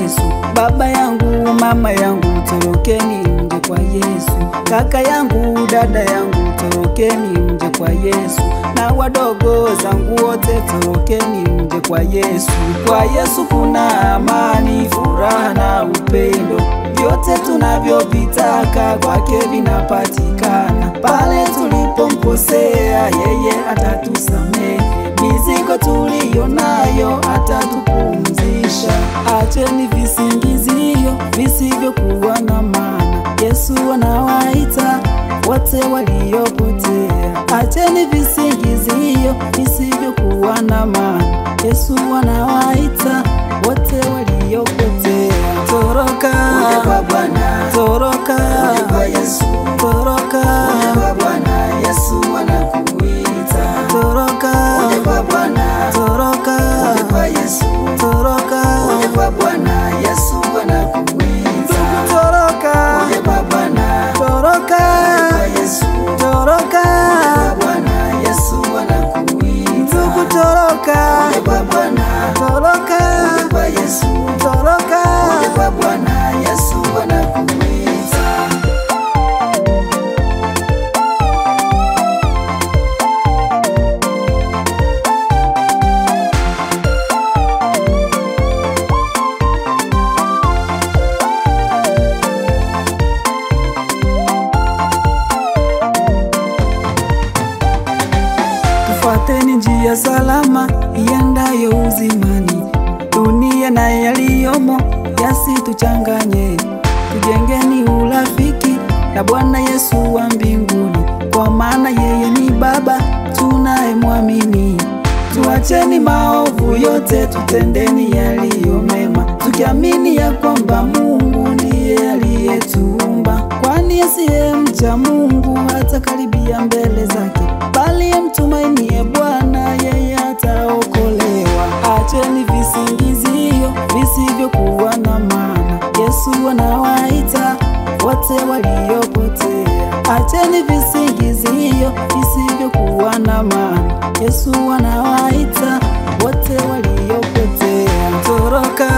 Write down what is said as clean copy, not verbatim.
Yesu. Baba yangu, mama yangu, torokeni mje kwa Yesu. Kaka yangu, dada yangu, torokeni mje kwa Yesu. Na wadogo zangu wote, torokeni mje kwa Yesu. Kwa Yesu kuna amani, furaha na upendo. Vyote tunavyovitaka kwake vinapatikana. Pale tulipomkosea yeye atatusamehe. Mizigo tuliyo nayo atatupumzisha. Acheni visingizio visivyokuwa na maana. Yesu anawaita wote waliopotea. Acheni visingizio visivyokuwa na maana. Yesu anawaita wote waliopotea. Toroka uje kwa Bwana, toroka uje kwa Yesu, toroka uje kwa Bwana, Yesu anakuita. Toroka uje kwa Bwana, toroka uje kwa Yesu, toroka uje kwa Bwana, Yesu anakuita. Toroka uje kwa Bwana, toroka uje kwa Yesu, toroka uje kwa Bwana, Yesu anakuita. Ndugu toroka uje kwa Bwana, toroka uje kwa Yesu, toroka uje kwa Bwana, Yesu anakuita. Tufuateni njia salama iendayo uzimani. Dunia na yaliyomo yasituchanganye. Tujengeni urafiki na Bwana Yesu wa mbinguni, kwa maana yeye ni Baba tunayemwamini. Tuacheni maovu yote, tutendeni yaliyo mema, tukiamini ya kwamba Mungu ndiye aliyetuumba. Kwani asiyemcha Mungu hatakaribia mbele zake, bali mtumainie Bwana yeye ataokolewa. Acheni visingizio visivyokuwa na maana. Yesu anawaita wote waliopotea. Acheni visingizio visivyokuwa na maana. Yesu anawaita wote waliopotea. Toroka